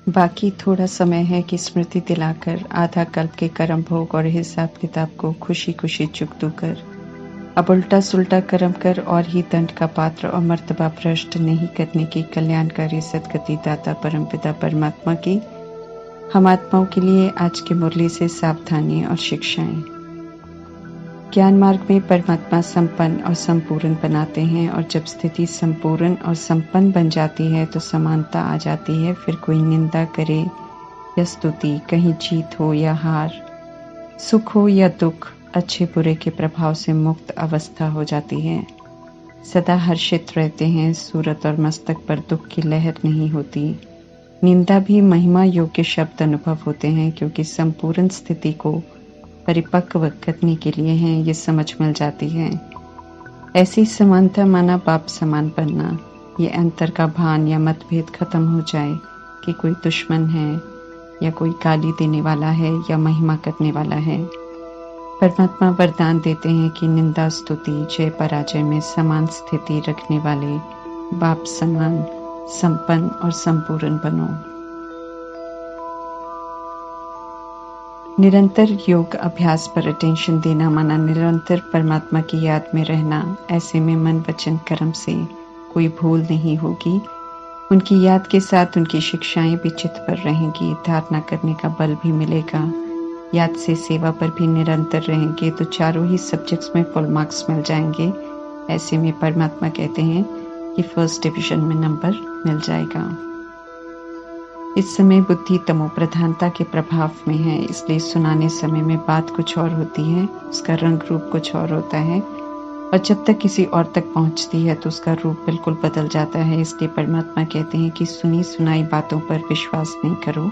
बाकी थोड़ा समय है कि स्मृति दिलाकर आधा कल्प के कर्म भोग और हिसाब किताब को खुशी खुशी चुकतू कर अब उल्टा सुल्टा कर्म कर और ही दंड का पात्र और मर्तबा भ्रष्ट नहीं करने की कल्याणकारी सदगति दाता परमपिता परमात्मा की हम आत्माओं के लिए आज की मुरली से सावधानी और शिक्षाएं। ज्ञान मार्ग में परमात्मा संपन्न और संपूर्ण बनाते हैं और जब स्थिति संपूर्ण और संपन्न बन जाती है तो समानता आ जाती है। फिर कोई निंदा करे या स्तुति, कहीं जीत हो या हार, सुख हो या दुख, अच्छे बुरे के प्रभाव से मुक्त अवस्था हो जाती है। सदा हर्षित रहते हैं, सूरत और मस्तक पर दुख की लहर नहीं होती। निंदा भी महिमा योग्य शब्द अनुभव होते हैं क्योंकि संपूर्ण स्थिति को परिपक्व करने के लिए हैं, ये समझ मिल जाती है। ऐसी समानता माना बाप समान बनना, ये अंतर का भान या मतभेद खत्म हो जाए कि कोई दुश्मन है या कोई गाली देने वाला है या महिमा करने वाला है। परमात्मा वरदान देते हैं कि निंदा स्तुति जय पराजय में समान स्थिति रखने वाले बाप समान संपन्न और संपूर्ण बनो। निरंतर योग अभ्यास पर अटेंशन देना माना निरंतर परमात्मा की याद में रहना। ऐसे में मन वचन कर्म से कोई भूल नहीं होगी। उनकी याद के साथ उनकी शिक्षाएं भी चित्त पर रहेंगी। धारणा करने का बल भी मिलेगा। याद से सेवा पर भी निरंतर रहेंगे तो चारों ही सब्जेक्ट्स में फुल मार्क्स मिल जाएंगे। ऐसे में परमात्मा कहते हैं कि फर्स्ट डिवीजन में नंबर मिल जाएगा। इस समय बुद्धि तमो प्रधानता के प्रभाव में है, इसलिए सुनाने समय में बात कुछ और होती है, उसका रंग रूप कुछ और होता है और जब तक किसी और तक पहुंचती है तो उसका रूप बिल्कुल बदल जाता है। इसलिए परमात्मा कहते हैं कि सुनी सुनाई बातों पर विश्वास नहीं करो,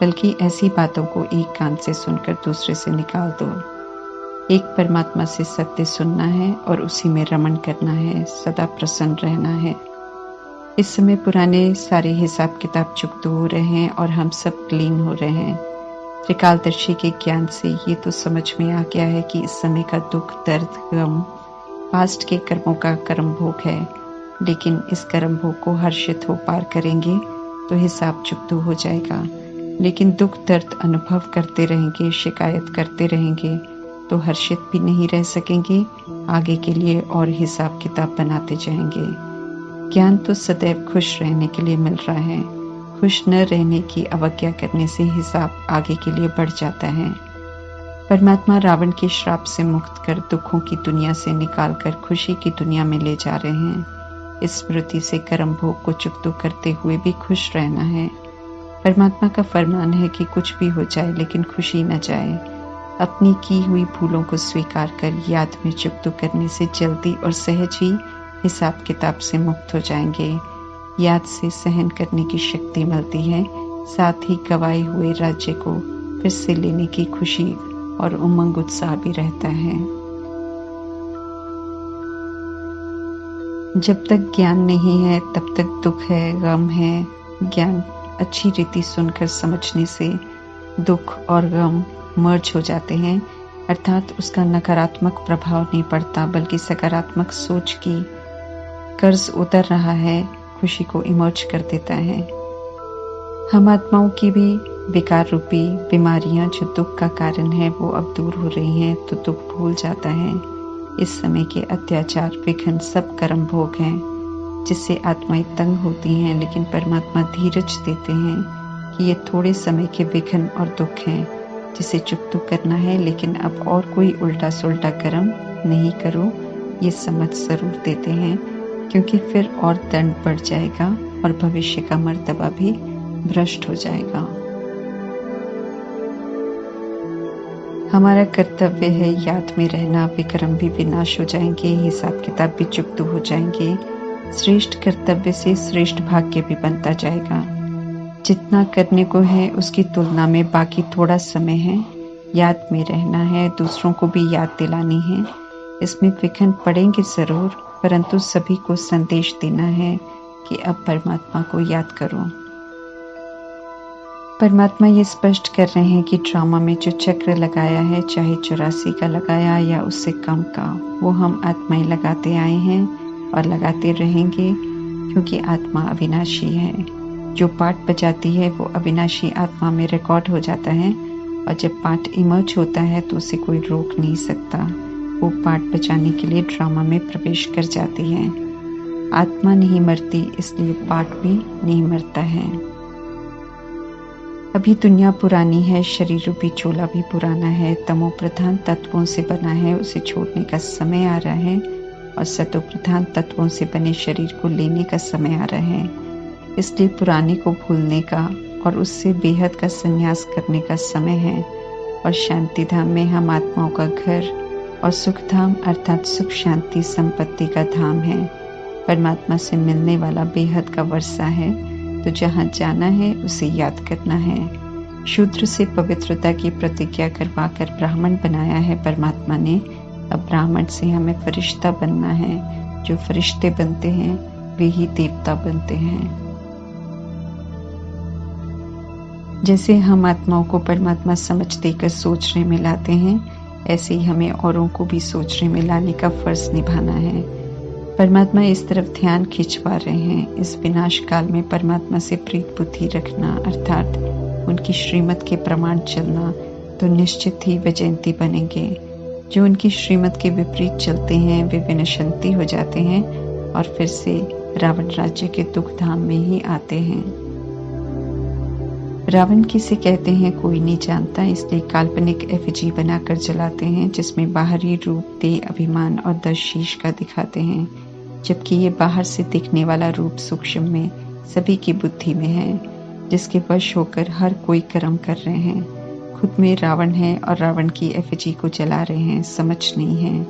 बल्कि ऐसी बातों को एक कान से सुनकर दूसरे से निकाल दो। एक परमात्मा से सत्य सुनना है और उसी में रमण करना है, सदा प्रसन्न रहना है। इस समय पुराने सारे हिसाब किताब चुकते हो रहे हैं और हम सब क्लीन हो रहे हैं। त्रिकालदर्शी के ज्ञान से ये तो समझ में आ गया है कि इस समय का दुख दर्द गम पास्ट के कर्मों का कर्म भोग है, लेकिन इस कर्म भोग को हर्षित हो पार करेंगे तो हिसाब चुकतू हो जाएगा। लेकिन दुख दर्द अनुभव करते रहेंगे, शिकायत करते रहेंगे तो हर्षित भी नहीं रह सकेंगे। आगे के लिए और हिसाब किताब बनाते जाएंगे। ज्ञान तो सदैव खुश रहने के लिए मिल रहा है। खुश न रहने की अवज्ञा करने से हिसाब आगे के लिए बढ़ जाता है। परमात्मा रावण के श्राप से मुक्त कर दुखों की दुनिया से निकालकर खुशी की दुनिया में ले जा रहे हैं। इस स्मृति से कर्म भोग को चुकतू करते हुए भी खुश रहना है। परमात्मा का फरमान है कि कुछ भी हो जाए लेकिन खुशी न जाए। अपनी की हुई भूलों को स्वीकार कर याद में चुकतू करने से जल्दी और सहज ही हिसाब किताब से मुक्त हो जाएंगे। याद से सहन करने की शक्ति मिलती है, साथ ही गवाए हुए राज्य को फिर से लेने की खुशी और उमंग उत्साह भी रहता है। जब तक ज्ञान नहीं है तब तक दुख है, गम है। ज्ञान अच्छी रीति सुनकर समझने से दुख और गम मर्ज हो जाते हैं, अर्थात उसका नकारात्मक प्रभाव नहीं पड़ता बल्कि सकारात्मक सोच की कर्ज उतर रहा है, खुशी को इमर्ज कर देता है। हम आत्माओं की भी विकार रूपी बीमारियां जो दुख का कारण है वो अब दूर हो रही हैं तो दुख भूल जाता है। इस समय के अत्याचार विघ्न सब कर्म भोग हैं जिससे आत्माएं तंग होती हैं, लेकिन परमात्मा धीरज देते हैं कि ये थोड़े समय के विघ्न और दुख हैं जिसे चुकतू करना है, लेकिन अब और कोई उल्टा सुल्टा कर्म नहीं करो, ये समझ जरूर देते हैं क्योंकि फिर और दंड बढ़ जाएगा और भविष्य का मर्तबा भी भ्रष्ट हो जाएगा। हमारा कर्तव्य है याद में रहना। विक्रम भी विनाश हो जाएंगे, हिसाब किताब भी चुकतू हो जाएंगे। श्रेष्ठ कर्तव्य से श्रेष्ठ भाग्य भी बनता जाएगा। जितना करने को है उसकी तुलना में बाकी थोड़ा समय है। याद में रहना है, दूसरों को भी याद दिलानी है। इसमें विघ्न पड़ेंगे जरूर, परंतु सभी को संदेश देना है कि अब परमात्मा को याद करो। परमात्मा ये स्पष्ट कर रहे हैं कि ड्रामा में जो चक्र लगाया है, चाहे 84 का लगाया या उससे कम का, वो हम आत्माएं लगाते आए हैं और लगाते रहेंगे क्योंकि आत्मा अविनाशी है। जो पाठ बजाती है वो अविनाशी आत्मा में रिकॉर्ड हो जाता है और जब पाठ इमर्ज होता है तो उसे कोई रोक नहीं सकता। वो पाठ बजाने के लिए ड्रामा में प्रवेश कर जाती है। आत्मा नहीं मरती, इसलिए पाठ भी नहीं मरता है। अभी दुनिया पुरानी है, शरीर रूपी चोला भी पुराना है, तमो प्रधान तत्वों से बना है, उसे छोड़ने का समय आ रहा है और सतो प्रधान तत्वों से बने शरीर को लेने का समय आ रहा है। इसलिए पुराने को भूलने का और उससे बेहद का संन्यास करने का समय है और शांति धाम में हम आत्माओं का घर और सुख धाम अर्थात सुख शांति संपत्ति का धाम है। परमात्मा से मिलने वाला बेहद का वर्षा है, तो जहाँ जाना है उसे याद करना है। शूद्र से पवित्रता की प्रतिज्ञा करवा कर ब्राह्मण बनाया है परमात्मा ने। अब ब्राह्मण से हमें फरिश्ता बनना है। जो फरिश्ते बनते हैं वे ही देवता बनते हैं। जैसे हम आत्माओं को परमात्मा समझ देकर सोचने में लाते हैं, ऐसे ही हमें औरों को भी सोचने में लाने का फर्ज निभाना है। परमात्मा इस तरफ ध्यान खिंचवा रहे हैं। इस विनाश काल में परमात्मा से प्रीत बुद्धि रखना अर्थात उनकी श्रीमत के प्रमाण चलना, तो निश्चित ही वैजयंती बनेंगे। जो उनकी श्रीमत के विपरीत चलते हैं वे विनशंती हो जाते हैं और फिर से रावण राज्य के दुख धाम में ही आते हैं। रावण किसे कहते हैं कोई नहीं जानता, इसलिए काल्पनिक एफिजी बनाकर जलाते हैं जिसमें बाहरी रूप देह अभिमान और 10 शीश का दिखाते हैं, जबकि ये बाहर से दिखने वाला रूप सूक्ष्म में सभी की बुद्धि में है, जिसके वश होकर हर कोई कर्म कर रहे हैं। खुद में रावण है और रावण की एफिजी को जला रहे हैं, समझ नहीं है।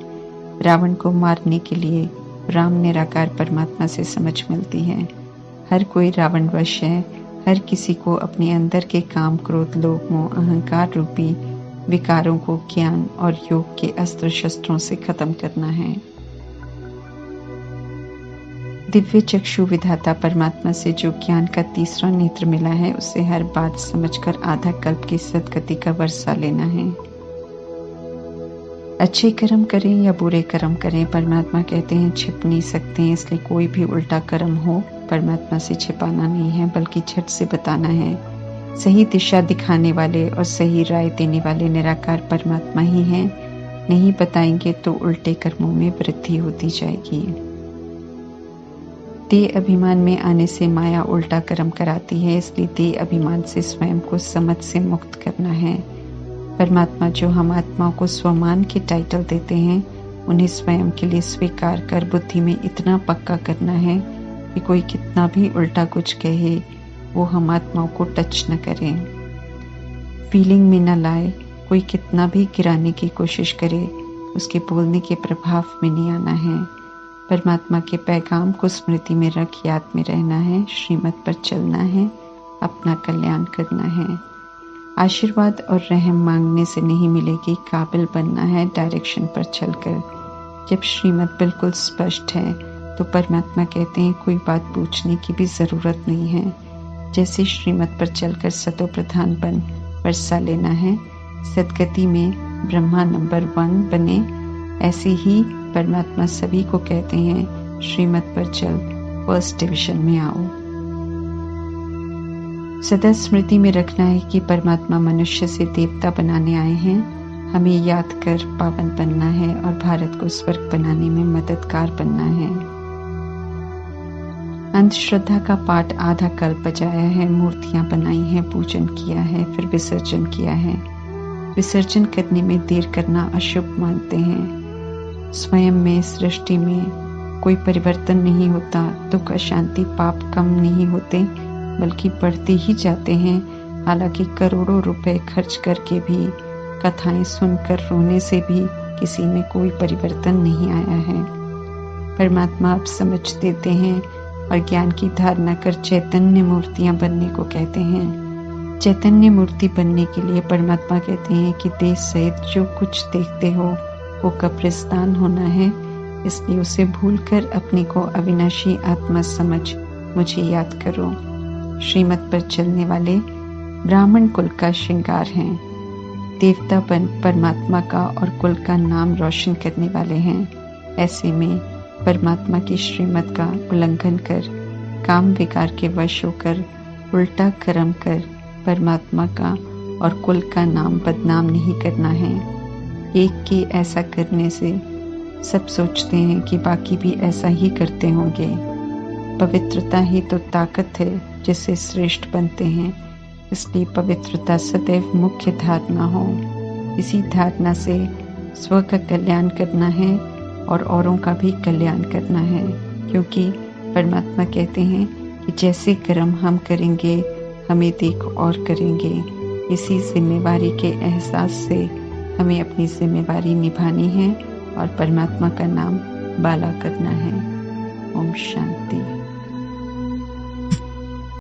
रावण को मारने के लिए राम निराकार परमात्मा से समझ मिलती है। हर कोई रावण वश है। हर किसी को अपने अंदर के काम क्रोध लोभ मोह अहंकार रूपी विकारों को ज्ञान और योग के अस्त्र शस्त्रों से खत्म करना है। दिव्य चक्षु विधाता परमात्मा से जो ज्ञान का तीसरा नेत्र मिला है उसे हर बात समझकर आधा कल्प की सद्गति का वर्षा लेना है। अच्छे कर्म करें या बुरे कर्म करें, परमात्मा कहते हैं छिप नहीं सकते हैं, इसलिए कोई भी उल्टा कर्म हो परमात्मा से छिपाना नहीं है बल्कि झट से बताना है। सही दिशा दिखाने वाले और सही राय देने वाले निराकार परमात्मा ही हैं। नहीं बताएंगे तो उल्टे कर्मों में वृद्धि होती जाएगी। देह अभिमान में आने से माया उल्टा कर्म कराती है, इसलिए देह अभिमान से स्वयं को समझ से मुक्त करना है। परमात्मा जो हम आत्माओं को स्वमान के टाइटल देते हैं उन्हें स्वयं के लिए स्वीकार कर बुद्धि में इतना पक्का करना है कि कोई कितना भी उल्टा कुछ कहे वो हम आत्माओं को टच न करें, फीलिंग में न लाए। कोई कितना भी गिराने की कोशिश करे उसके बोलने के प्रभाव में नहीं आना है। परमात्मा के पैगाम को स्मृति में रख याद में रहना है, श्रीमत पर चलना है, अपना कल्याण करना है। आशीर्वाद और रहम मांगने से नहीं मिलेगी, काबिल बनना है डायरेक्शन पर चलकर। जब श्रीमत बिल्कुल स्पष्ट है तो परमात्मा कहते हैं कोई बात पूछने की भी जरूरत नहीं है। जैसे श्रीमत पर चलकर सतो प्रधान बन वर्षा लेना है, सदगति में ब्रह्मा नंबर 1 बने, ऐसे ही परमात्मा सभी को कहते हैं श्रीमत पर चल, फर्स्ट डिवीजन में आओ। सदा स्मृति में रखना है कि परमात्मा मनुष्य से देवता बनाने आए हैं। हमें याद कर पावन बनना है और भारत को स्वर्ग बनाने में मददगार बनना है। अंधश्रद्धा का पाठ आधा कल्प बजाया है, मूर्तियां बनाई हैं, पूजन किया है, फिर विसर्जन किया है। विसर्जन करने में देर करना अशुभ मानते हैं। स्वयं में सृष्टि में कोई परिवर्तन नहीं होता, दुख अशांति पाप कम नहीं होते बल्कि बढ़ते ही जाते हैं। हालांकि करोड़ों रुपए खर्च करके भी, कथाएं सुनकर रोने से भी किसी में कोई परिवर्तन नहीं आया है। परमात्मा अब समझ देते हैं और ज्ञान की धारणा कर चैतन्य मूर्तियां बनने को कहते हैं। चैतन्य मूर्ति बनने के लिए परमात्मा कहते हैं कि देह सहित जो कुछ देखते हो वो कब्रिस्तान होना है, इसलिए उसे भूलकर अपने को अविनाशी आत्मा समझ मुझे याद करो। श्रीमत पर चलने वाले ब्राह्मण कुल का श्रृंगार हैं। देवता परमात्मा का और कुल का नाम रोशन करने वाले हैं। ऐसे में परमात्मा की श्रीमत का उल्लंघन कर काम विकार के वश होकर उल्टा कर्म कर परमात्मा का और कुल का नाम बदनाम नहीं करना है। एक के ऐसा करने से सब सोचते हैं कि बाकी भी ऐसा ही करते होंगे। पवित्रता ही तो ताकत है जिससे श्रेष्ठ बनते हैं। इसलिए पवित्रता सदैव मुख्य धारणा हो। इसी धारणा से स्व का कल्याण करना है और औरों का भी कल्याण करना है, क्योंकि परमात्मा कहते हैं कि जैसे कर्म हम करेंगे हमें देख और करेंगे। इसी जिम्मेवारी के एहसास से हमें अपनी जिम्मेवारी निभानी है और परमात्मा का नाम बाला करना है। ओम शांति।